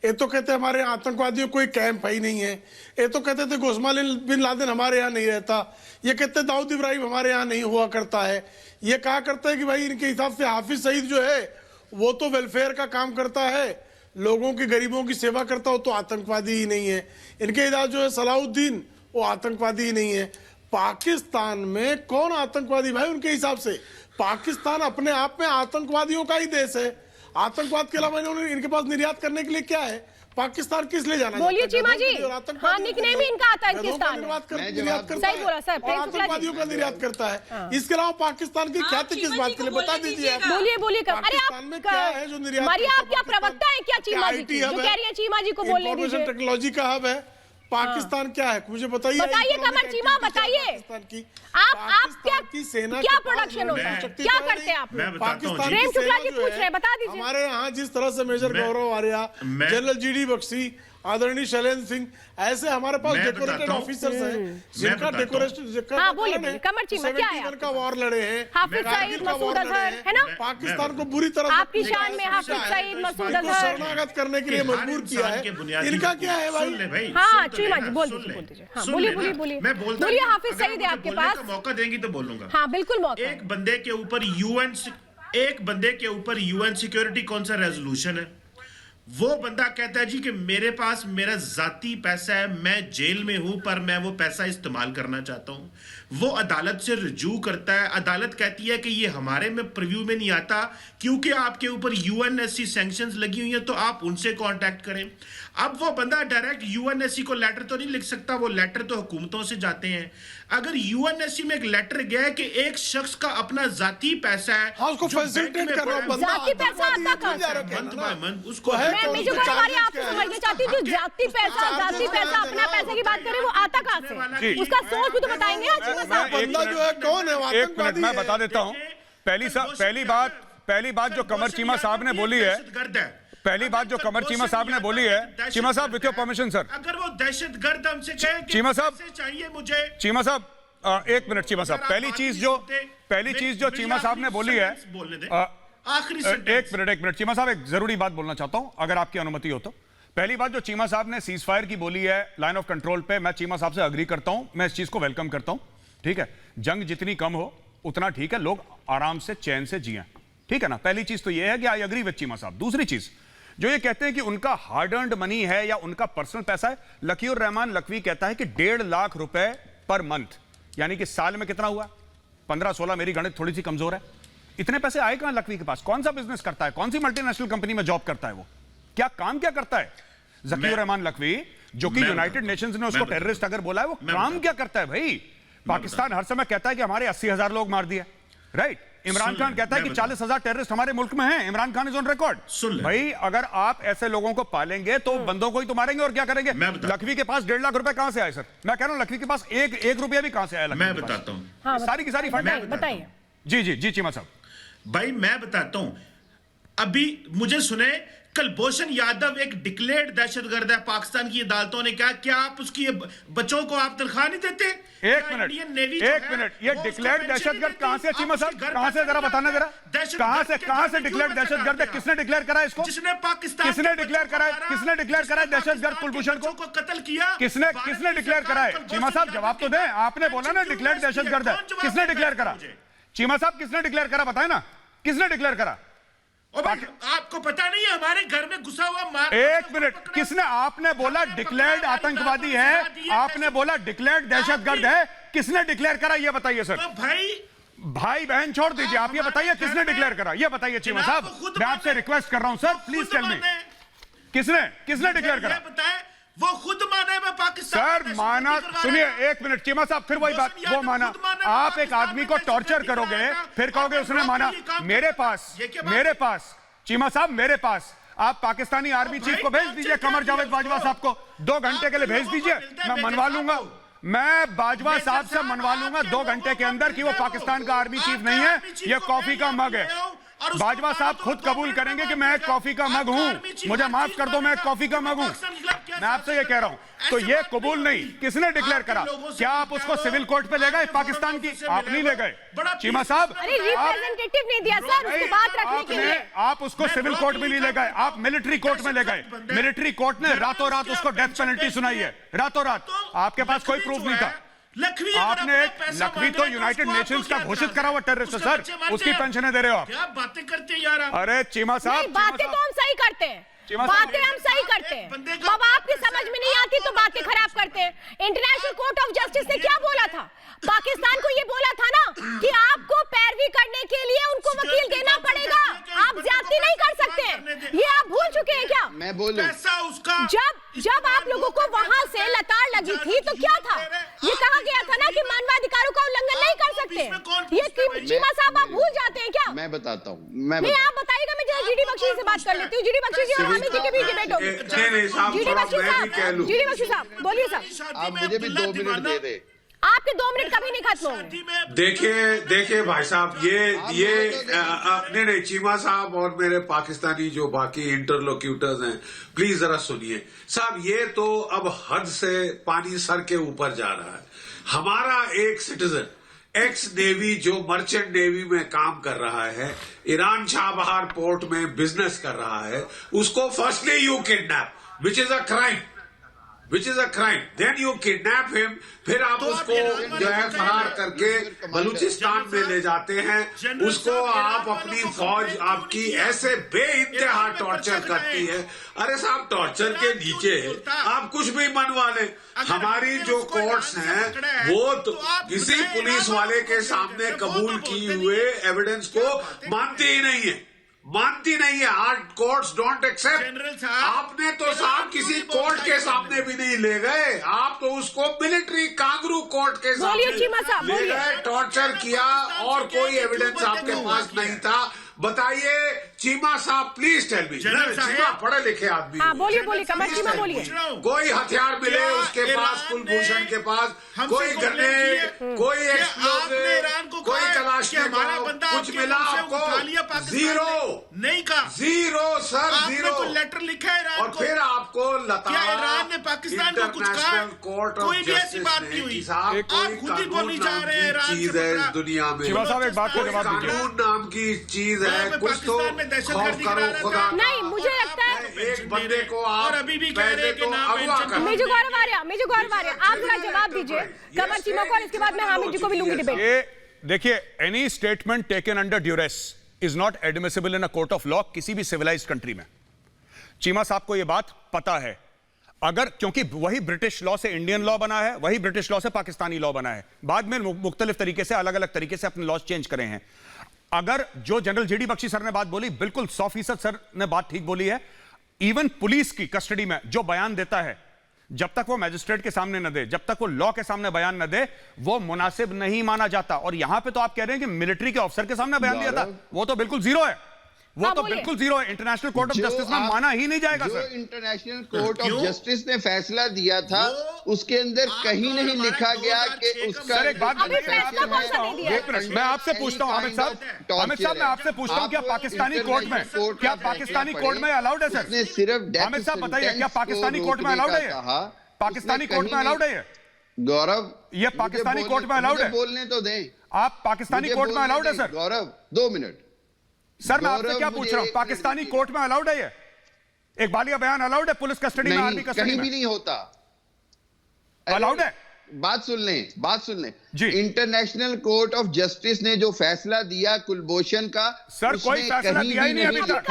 ये तो कहते हमारे यहाँ आतंकवादियों कोई कैंप ही नहीं है। ये तो कहते थे ओसामा बिन लादेन हमारे यहाँ नहीं रहता। ये कहते दाऊद इब्राहिम हमारे यहाँ नहीं हुआ करता है। ये कहा करता है कि भाई इनके हिसाब से हाफिज सईद जो है वो तो वेलफेयर का काम करता है, लोगों की गरीबों की सेवा करता हो, तो आतंकवादी ही नहीं है। इनके हिसाब जो है सलाउद्दीन, वो आतंकवादी ही नहीं है। पाकिस्तान में कौन आतंकवादी भाई उनके हिसाब से? पाकिस्तान अपने आप में आतंकवादियों का ही देश है। आतंकवाद के अलावा इन्होंने इनके पास निर्यात करने के लिए क्या है? पाकिस्तान किस लिए जाना? बोलिए चीमा जी। हाँ, निकनेम ही इनका आतंकिस्तान है। सही बोला सर, आतंकवादियों का निर्यात करता है। इसके अलावा पाकिस्तान की ख्याति किस बात के लिए बता दीजिए। बोलिए पाकिस्तान में क्या है जो निर्यात? मारिया, आप क्या प्रवक्ता है क्या चीमा जी? जो कह रही है चीमा जी को बोलने दीजिए। टेक्नोलॉजी का हब है पाकिस्तान। क्या है मुझे बताइए कमर चीमा, बताइए आप क्या प्रोडक्शन होता है, क्या करते हैं आप? पाकिस्तान प्रेम शुक्ला जी पूछ रहे हैं, बता दीजिए। हमारे यहाँ जिस तरह से मेजर गौरव आर्या, जनरल जीडी बख्शी, आदरणीय शैलेंद्र सिंह, ऐसे हमारे पास डेकोरेटेड ऑफिसर्स हैं जिनका डेकोरेशन कमर चीमा क्या है? का वॉर लड़े हैं, हाफिज सईद, मसूद अजहर, है ना? पाकिस्तान को बुरी तरह आपकी शान में हाफिज सईद, मसूद अजहर शरणागत करने के लिए मजबूर किया है। इनका क्या है भाई? हाँ चीमा जी बोल दीजिए। हाँ बोलिए हाफिज सईद है आपके पास, मौका देंगी तो बोलूंगा। हाँ बिल्कुल मौका। एक बंदे के ऊपर यूएन सिक्योरिटी काउंसिल रेजोल्यूशन है, वो बंदा कहता है जी कि मेरे पास मेरा जाती पैसा है, मैं जेल में हूं पर मैं वो पैसा इस्तेमाल करना चाहता हूं। वो अदालत से रुजू करता है, अदालत कहती है कि ये हमारे में प्रीव्यू में नहीं आता क्योंकि आपके ऊपर यूएनएससी सैंक्शंस लगी हुई है, तो आप उनसे कांटेक्ट करें। अब वो बंदा डायरेक्ट यूएनएससी को लेटर तो नहीं लिख सकता, वो लेटर तो हुकूमतों से जाते हैं। अगर यूएनएससी में एक लेटर गया है कि एक शख्स का अपना जाती पैसा है, उसको फैसिलिटेट कर रहा है, जाती पैसा आता कहां से? उसको मैं जो आपसे समझना चाहती हूँ, जो जाती पैसा अपना पैसे की बात करें, वो आता कहां से? उसका सोर्स भी तो बताएंगे। बंदा जो है कौन है? एक मिनट मैं बता देता हूँ। पहली बात जो कमर चीमा साहब ने बोली है, चीमा साहब विथ योर परमिशन सर, अगर वो दहशतगर्द हमसे कहे कि चीमा साहब चाहिए मुझे, चीमा साहब एक मिनट चीमा साहब, पहली चीज जो चीमा साहब ने बोली है, आखिरी एक मिनट चीमा साहब, एक जरूरी बात बोलना चाहता हूं अगर आपकी अनुमति हो तो। पहली बात जो चीमा साहब ने सीज फायर की बोली है लाइन ऑफ कंट्रोल पे, मैं चीमा साहब से अग्री करता हूं, मैं इस चीज को वेलकम करता हूं। ठीक है, जंग जितनी कम हो उतना ठीक है, लोग आराम से चैन से जिएं, ठीक है ना। पहली चीज तो यह है कि आई एग्री विद चीमा साहब। दूसरी चीज जो ये कहते हैं कि उनका हार्ड अर्न्ड मनी है या उनका पर्सनल पैसा है, लकीउर रहमान लखवी कहता है कि 1.5 लाख रुपए पर मंथ, यानी कि साल में कितना हुआ 15-16, मेरी गणित थोड़ी सी कमजोर है। इतने पैसे आए कहां लखवी के पास? कौन सा बिजनेस करता है, कौन सी मल्टीनेशनल कंपनी में जॉब करता है, वो क्या काम क्या करता है जकीर रहमान लखवी, जो कि यूनाइटेड नेशंस ने उसको टेररिस्ट अगर बोला है, वो काम क्या करता है भाई? पाकिस्तान हर समय कहता है कि हमारे 80,000 लोग मार दिए, राइट? इमरान खान कहता है कि 40,000 टेररिस्ट हमारे मुल्क में हैं। Imran Khan is on record. भाई अगर आप ऐसे लोगों को पालेंगे तो बंदों को ही तो मारेंगे और क्या करेंगे? लखवी के पास 1.5 लाख रुपए कहां से आए सर? मैं कह रहा हूं लखवी के पास एक रुपया भी कहां से आया? मैं बताता हूं, सारी की सारी फंड बताइए। जी चीमा साहब। भाई मैं बताता हूं, अभी मुझे सुने, कुलभूषण यादव एक डिक्लेयर्ड दहशतगर्द है, पाकिस्तान की अदालतों ने कहा, क्या आप उसकी बच्चों को आप तनख्वाह नहीं देते? एक मिनट, ये डिक्लेयर्ड दहशतगर्द कहां से चीमा साहब, कहां से जरा बताना जरा, कहां से डिक्लेयर्ड दहशतगर्द है? किसने डिक्लेयर करा इसको? जिसने पाकिस्तान किसने डिक्लेयर करा है? किसने डिक्लेयर करा है दहशतगर्द कुलभूषण को कत्ल किया? किसने डिक्लेयर करा है? चीमा साहब जवाब तो दें, आपने बोला ना डिक्लेयर्ड दहशतगर्द है, किसने डिक्लेयर करा? चीमा साहब किसने डिक्लेयर करा, बताए ना किसने डिक्लेयर करा? आपको पता नहीं है हमारे घर में घुसा हुआ एक मिनट, किसने? आपने बोला डिक्लेयर्ड आतंकवादी है, आपने बोला डिक्लेयर्ड दहशतगर्द है, किसने डिक्लेयर करा ये बताइए सर। भाई बहन छोड़ दीजिए, आप ये बताइए किसने डिक्लेयर करा, ये बताइए चीमा साहब। मैं आपसे रिक्वेस्ट कर रहा हूं सर, प्लीज टेल मी, किसने डिक्लेयर करा? वो खुद माना है, मैं पाकिस्तान सर माना, सुनिए एक मिनट चीमा साहब, फिर वही बात, वो माना। आप एक आदमी को टॉर्चर करोगे फिर कहोगे उसने माना? मेरे पास चीमा साहब, मेरे पास आप पाकिस्तानी आर्मी चीफ को भेज दीजिए, कमर जावेद बाजवा साहब को 2 घंटे के लिए भेज दीजिए, मैं मनवा लूंगा, मैं बाजवा साहब से मनवा लूंगा 2 घंटे के अंदर कि वो पाकिस्तान का आर्मी चीफ नहीं है, ये कॉफी का मग है। बाजवा साहब खुद कबूल करेंगे कि मैं एक कॉफी का मग हूं, मुझे माफ कर दो, मैं एक कॉफी का मग हूं। मैं आपसे ये कह रहा हूं, तो ये कबूल नहीं, किसने डिक्लेयर करा? क्या आप उसको सिविल कोर्ट पे ले गए पाकिस्तान की? आप नहीं ले गए चीमा साहब, रिप्रेजेंटेटिव नहीं दिया सर उसको बात रखने के लिए। आप उसको सिविल कोर्ट में नहीं ले गए, आप मिलिट्री कोर्ट में ले गए। मिलिट्री कोर्ट ने रातों रात उसको डेथ पेनल्टी सुनाई है, रातों रात। आपके पास कोई प्रूफ नहीं था। आपने लखवी तो यूनाइटेड नेशंस का घोषित करा हुआ टेररिस्ट है सर, उसकी पेंशनें दे रहे हो आप। क्या बातें करते हैं यार आप? अरे चीमा साहब, बातें तो हम सही करते हैं, बातें हम सही करते हैं, अब आपकी समझ में नहीं आती तो बातें खराब करते हैं। इंटरनेशनल कोर्ट ऑफ जस्टिस ने क्या बोला था? पाकिस्तान को ये बोला था ना कि आपको पैरवी करने के लिए उनको वकील देना पड़ेगा, आप ज्यादती नहीं कर सकते हैं। ये आप भूल चुके हैं क्या? मैं बोलूं, जब आप लोगों को वहां से लताड़ लगी थी तो क्या था? ये कहा गया था ना कि मानवाधिकारों का उल्लंघन नहीं कर सकते। ये चीमा साहब आप भूल जाते हैं क्या? मैं बताता हूँ, नहीं आप बताइएगा, मैं जीडी बख्शी से बात कर लेती हूँ। जीडी बख्शी जी और हामिद जी के भी डिबेट होगी। जीडी बख्शी साहब बोलिए साहब। आप मुझे भी 2 मिनट दे दे। आपके 2 मिनट कभी नहीं खत्म होंगे। देखिए भाई साहब, ये नहीं चीमा साहब और मेरे पाकिस्तानी जो बाकी इंटरलोक्यूटर्स हैं, प्लीज जरा सुनिए साहब, ये तो अब हद से पानी सर के ऊपर जा रहा है। हमारा एक सिटीजन एक्स नेवी जो मर्चेंट नेवी में काम कर रहा है, ईरान चाबहार पोर्ट में बिजनेस कर रहा है, उसको firstly you kidnap, which is a crime, then you kidnap him, फिर आप उसको जो है फरार करके बलूचिस्तान में ले जाते हैं, उसको आप अपनी फौज आपकी ऐसे बेइंतहा टॉर्चर करती है। अरे साहब, टॉर्चर के नीचे आप कुछ भी मनवा लें। हमारी जो कोर्ट्स हैं वो तो किसी पुलिस वाले के सामने कबूल किए हुए एविडेंस को मानती ही नहीं है, आर कोर्ट्स डोंट एक्सेप्ट। आपने तो साहब किसी कोर्ट के सामने भी नहीं ले गए, आप तो उसको मिलिट्री कांगरू कोर्ट के सामने ले गए, टॉर्चर किया और कोई एविडेंस आपके पास नहीं था। बताइए चीमा साहब, प्लीज टेल मी, चीमा पढ़े लिखे आदमी, बोलिए कमर चीमा बोलिए। कोई हथियार मिले उसके पास, कुलभूषण के पास, कोई ग्रेनेड, कोई एक्सप्लोजिव, कोई कलाशनिकोव, कुछ मिला आपको? जीरो नहीं कहा, जीरो सर, जीरो। लेटर लिखा है और फिर आपको ईरान ने पाकिस्तान को कुछ कहा? कोर्ट कोई भी ऐसी बात नहीं हुई। आप खुद ही बोलने जा रहे हैं ईरान चीज है इस दुनिया में, कानून नाम की चीज है, कुछ तो खौफ करो खुदा। नहीं, मुझे लगता है पेंशन बंदे दे रहे को हैं आप और अभी भी कह रहे हैं कि ना अगवा पेंशन। मेजर गौरव आर्या, आप जरा जवाब दीजिए कमर चीमा को, और इसके बाद मैं हामिद जी को भी लूंगी डिबेट। ये देखिए, any statement taken under duress is not admissible in a court of law किसी भी सिविलाइज्ड कंट्री में। चीमा साहब को यह बात पता है, अगर क्योंकि वही ब्रिटिश लॉ से इंडियन लॉ बना है, वही ब्रिटिश लॉ से पाकिस्तानी लॉ बना है, बाद में मुख्तलिफ तरीके से अलग अलग तरीके से अपने लॉज चेंज करे हैं। अगर जो जनरल जेडी बख्शी सर ने बात बोली, बिल्कुल 100% सर ने बात ठीक बोली है। इवन पुलिस की कस्टडी में जो बयान देता है, जब तक वो मैजिस्ट्रेट के सामने न दे, जब तक वो लॉ के सामने बयान न दे, वो मुनासिब नहीं माना जाता। और यहां पे तो आप कह रहे हैं कि मिलिट्री के ऑफिसर के सामने बयान दिया था, वो तो बिल्कुल जीरो है, वो तो बिल्कुल जीरो है। इंटरनेशनल कोर्ट ऑफ जस्टिस में माना ही नहीं जाएगा sir. International court of justice ने फैसला दिया था, उसके अंदर कहीं नहीं लिखा गया कि उसका सर एक बात मैं आपसे पूछता हूं हामिद साहब, मैं आपसे पूछता हूं, क्या पाकिस्तानी कोर्ट में अलाउड है सर? सिर्फ हामिद साहब बताइए, क्या पाकिस्तानी कोर्ट में अलाउड है? पाकिस्तानी कोर्ट में अलाउड है गौरव? ये पाकिस्तानी कोर्ट में अलाउड है? बोलने तो दें आप, पाकिस्तानी कोर्ट में अलाउड है सर? गौरव 2 मिनट सर मैं आपसे क्या पूछ रहा हूं, पाकिस्तानी कोर्ट में अलाउड है ये? एक बालिया बयान अलाउड है पुलिस कस्टडी में, आर्मी कस्टडी में? कहीं भी नहीं होता। अलाउड है? बात सुन लें जी। इंटरनेशनल कोर्ट ऑफ जस्टिस ने जो फैसला दिया कुलभूषण का, सर कोई फैसला दिया ही नहीं अभी तक।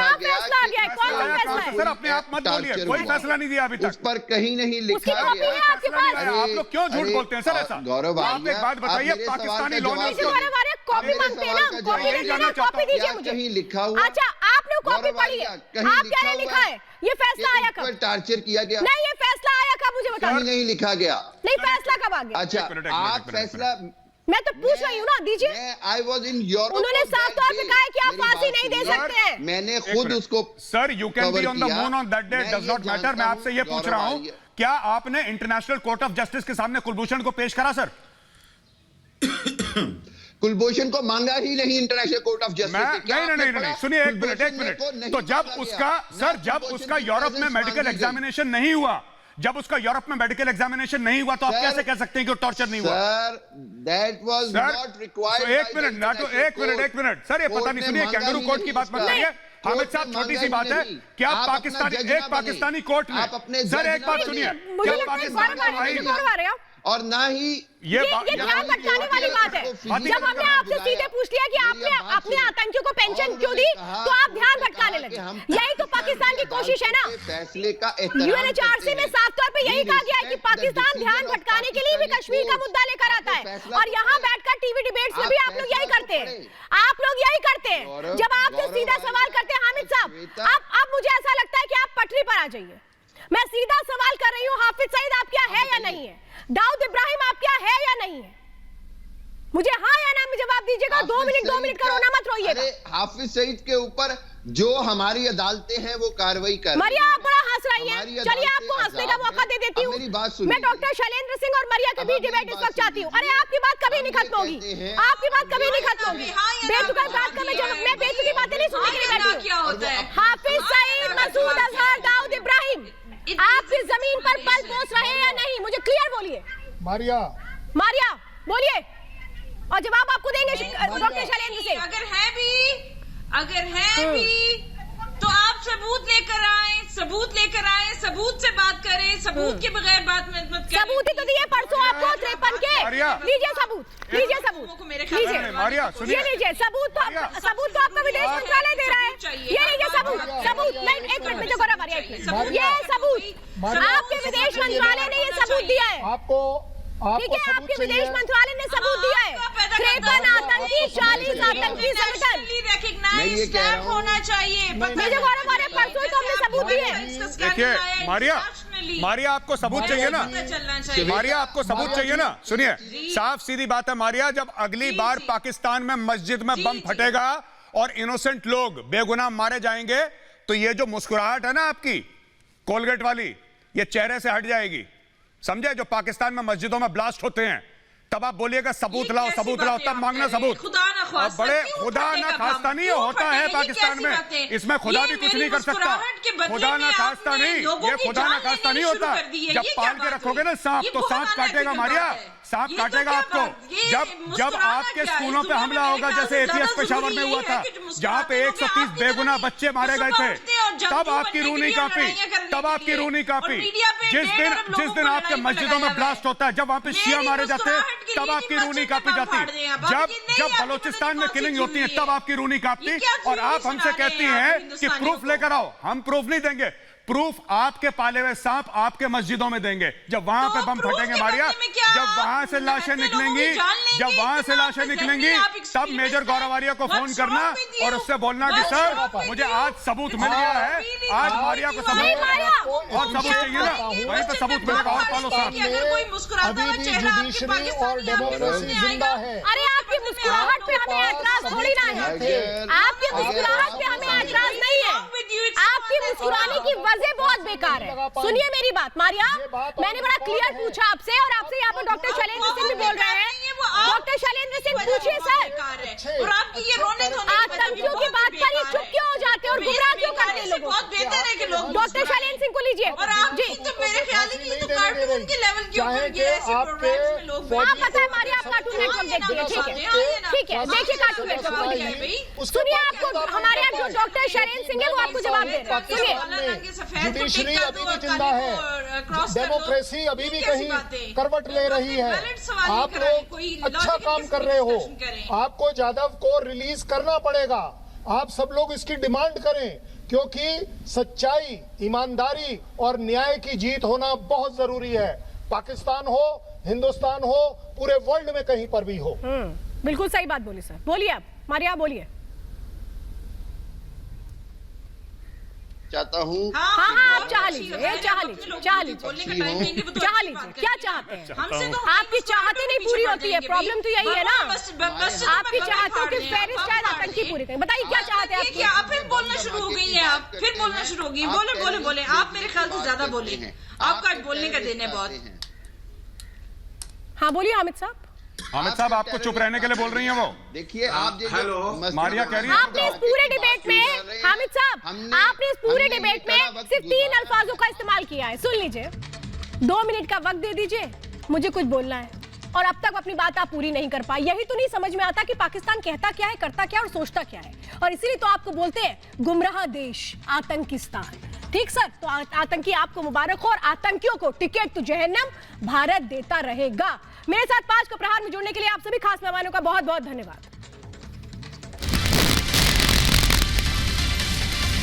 सर अपने आप मत बोलिए, कोई फैसला नहीं दिया अभी तक। उस पर कहीं नहीं लिखा गया। आप लोग क्यों झूठ बोलते हैं सर ऐसा? गौरव आप एक बात बताइए, पाकिस्तानी लॉ में कॉपी मांगते हैं ना, कॉपी दीजिए ना, कॉपी दीजिए मुझे। कहीं लिखा हुआ? अच्छा आपने कॉपी पढ़ी है, आप क्या है लिखा है? ये फैसला आया कब? टार्चर किया गया? नहीं, ये फैसला आया कब मुझे बताइए। नहीं लिखा गया। नहीं, फैसला कब आ गया? अच्छा आप फैसला, मैं तो पूछ रही हूँ ना, दीजिए। I was in Europe. उन्होंने साफ तौर पे कहा है कि आप फांसी नहीं दे सकते हैं। मैंने खुद उसको, sir you can be on the moon on that day, does not matter. मैं आपसे ये पूछ रहा हूँ, क्या आपने इंटरनेशनल कोर्ट ऑफ जस्टिस के सामने कुलभूषण को पेश करा सर? कुलभूषण को मांगा ही नहीं इंटरनेशनल कोर्ट ऑफ जस्टिस। नहीं सुनिए, एक मिनट। तो जब उसका सर, जब उसका यूरोप में मेडिकल एग्जामिनेशन नहीं हुआ, जब उसका यूरोप में मेडिकल एग्जामिनेशन नहीं हुआ, तो आप कैसे कह सकते हैं कि टॉर्चर नहीं हुआ? Sir that was not required. एक मिनट सर, ये पता नहीं, सुनिए, कैंगरू कोर्ट की बात मत करिए हामिद साहब। छोटी सी बात है, क्या पाकिस्तानी कोर्ट में, सर एक बात सुनिए, क्या पाकिस्तान और ना ही ये ध्यान भटकाने वाली बात है। जब हमने आपसे सीधे पूछ लिया कि आपने अपने आतंकियों को पेंशन क्यों दी, तो आप ध्यान भटकाने लगे। यही तो पाकिस्तान की कोशिश है ना। फैसले का यूएनएचआरसी में साफ तौर पे यही कहा गया है कि पाकिस्तान ध्यान भटकाने के लिए भी कश्मीर का मुद्दा लेकर आता है, और यहाँ बैठकर टीवी डिबेट्स में भी आप लोग यही करते हैं। आप लोग यही करते हैं। जब आपसे सीधा सवाल करते हैं हामिद साहब, अब मुझे ऐसा लगता है कि आप पटरी पर आ जाइए। मैं सीधा सवाल कर रही हूँ, हाफिज सईद आप क्या है या नहीं है? दाऊद इब्राहिम आप क्या है या नहीं है? मुझे हाँ या ना में जवाब दीजिएगा। 2 मिनट का रोना मत रोइएगा। हाफिज सईद के ऊपर जो हमारी अदालतें हैं वो कार्रवाई कर, मरिया आप बड़ा हंस रही हैं। चलिए आपको हंसने का मौका दे देती हूँ। मैं डॉक्टर शैलेंद्र सिंह और मरिया के बीच डिबेट इस वक्त चाहती हूँ। अरे आपकी बात कभी नहीं खत्म होगी, आपकी बात कभी नहीं खत्म होगी। बेतुका बात का मैं बेतुकी बातें नहीं सुनने के लिए बैठी हूँ। हाफिज सईद, मसूद अजहर, दाऊद इब्राहिम, आप इस जमीन पर पल पोस रहे हैं या नहीं? मुझे क्लियर बोलिए। मारिया बोलिए, और जवाब आपको देंगे डॉक्टर शैलेंद्र सिंह। अगर है भी तो आप सबूत लेकर आए, सबूत से बात करें, सबूत के बगैर बात मत करें। सबूत ही तो दिए परसों आपको 53 के। लीजिए सबूत, लीजिए सबूत तो आपका विदेश मंत्रालय दे रहा है। ये लीजिए सबूत। नहीं, एक मिनट में जो करा मारिया, ये सबूत आपके विदेश मंत्रालय ने ये सबूत दिया है। ठीक है, आपके विदेश मंत्रालय ने सबूत दिया है। 53 आतंकी, 40 आतंकी संगठन होना चाहिए। मेजर गौरव वाले परसों तो हमने सबूत दिए। देखिए मारिया आपको सबूत चाहिए ना? मारिया आपको सबूत चाहिए ना? सुनिए, साफ सीधी बात है मारिया, जब अगली बार पाकिस्तान में मस्जिद में बम फटेगा और इनोसेंट लोग बेगुनाह मारे जाएंगे, तो ये जो मुस्कुराहट है ना आपकी कोलगेट वाली, ये चेहरे से हट जाएगी, समझे? जो पाकिस्तान में मस्जिदों में ब्लास्ट होते हैं, तब आप बोलिएगा सबूत लाओ, तब मांगना सबूत। बड़े खुदा ना खास्ता नहीं होता है पाकिस्तान में, इसमें खुदा भी कुछ नहीं कर सकता। खुदा ना खास्ता नहीं, ये खुदा ना खास्ता नहीं होता। जब पाल के रखोगे ना सांप, तो सांप काटेगा मारिया, सांप काटेगा आपको। जब आपके स्कूलों पे हमला होगा, जैसे एटीएस पेशावर में हुआ था, जहाँ पे 130 बेगुनाह बच्चे मारे गए थे, तब आपकी रूह नहीं कांपी, तब आपकी रूह नहीं कांपी। जिस दिन आपके मस्जिदों में ब्लास्ट होता है, जब वहां पे शिया मारे जाते हैं, तब आपकी रूह नहीं कांपी जाती। जब बलोचिस्तान में किलिंग होती है, तब आपकी रूह नहीं कांपती। और आप हमसे कहती हैं कि प्रूफ लेकर आओ। हम प्रूफ नहीं देंगे, प्रूफ आपके पाले हुए सांप आपके मस्जिदों में देंगे। जब वहां पे बम फटेंगे मारिया, जब वहां से लाशें निकलेंगी, जब वहां से लाशें निकलेंगी, तब मेजर गौरवारिया को फोन करना और उससे बोलना कि सर मुझे आज सबूत मिल गया है, आज मारिया को सबूत और सबूत चाहिए ना, वहीं पे सबूत मिलेगा। और पालो साहब, अभी भी जुडिशरी और डेमोक्रेसी जिंदा है। अरे आपकी मुस्कुराहट पे हमें ऐतराज थोड़ी ना है, आपकी मुस्कुराहट पे हमें ऐतराज नहीं है। आपकी मुस्कुराने की वजह बहुत बेकार है। सुनिए मेरी बात मारिया, मैंने बड़ा क्लियर पूछा आपसे, और आपसे यहाँ पर डॉक्टर शैलेंद्र सिंह भी बोल रहे हैं। डॉक्टर शैलेंद्र सिंह पूछिए सर, और आपकी ये रोने धोने आतंकियों की बात पर ये चुप क्यों हो जाते हैं और गुमराह क्यों करते हैं लोगों? बहुत बेहतर है कि लोग डॉक्टर शैलेंद्र सिंह को लीजिए। और आप जी तो मेरे ख्याल है कि ये तो कार्टून के लेवल के ऊपर ये ऐसे प्रोग्राम्स में लोग आप पता है मारिया, आप कार्टून नेटवर्क देखती है, ठीक है ठीक है, देखिए कार्टून नेटवर्क। सुनिए आपको हमारे यहाँ जो डॉक्टर शैलेंद्र सिंह है वो आपको जवाब दे रहे हैं। सुनिए जुडिशरी अभी भी जिंदा है, डेमोक्रेसी अभी भी कहीं करवट ले रही है। आप लोग अच्छा काम कर रहे हो, आपको जाधव को रिलीज करना पड़ेगा। आप सब लोग इसकी डिमांड करें, क्योंकि सच्चाई, ईमानदारी और न्याय की जीत होना बहुत जरूरी है। पाकिस्तान हो, हिंदुस्तान हो, पूरे वर्ल्ड में कहीं पर भी हो। बिल्कुल सही बात बोली सर। बोलिए आप मारिया, बोलिए। चाहता हूँ हाँ आप चाह लीजिए, चाह लीजिए, चाह लीजिए, चाह लीजिए। क्या चाहते हैं? आपकी चाहते नहीं पूरी होती है, प्रॉब्लम तो यही है ना। आपकी चाहतों की फहरिस्त शायद आतंकी पूरी करें। बताइए क्या चाहते हैं आप? फिर बोलना शुरू हो गई है, आप फिर बोलना शुरू हो गई। बोले बोले बोले, आप मेरे ख्याल से ज्यादा बोले, आपका बोलने का दिन है बहुत। हाँ बोलिए हामिद साहब। हामिद साहब आपको चुप रहने के लिए बोल रही हैं वो। देखिए आप हेलो मारिया कह रही है, आपने इस पूरे डिबेट में हामिद साहब, आपने इस पूरे डिबेट में सिर्फ 3 अल्फाजों का इस्तेमाल किया है। सुन लीजिए, 2 मिनट का वक्त दे दीजिए, मुझे कुछ बोलना है। और अब तक अपनी बात आप पूरी नहीं कर पाए। यही तो नहीं समझ में आता कि पाकिस्तान कहता क्या है, करता क्या और सोचता क्या है। और इसीलिए तो आपको बोलते हैं गुमराह देश, आतंकिस्तान। ठीक सर, तो आतंकी आपको मुबारक हो, और आतंकियों को टिकट तो जहन्नम भारत देता रहेगा। मेरे साथ 5 को प्रहार में जुड़ने के लिए आप सभी खास मेहमानों का बहुत बहुत धन्यवाद।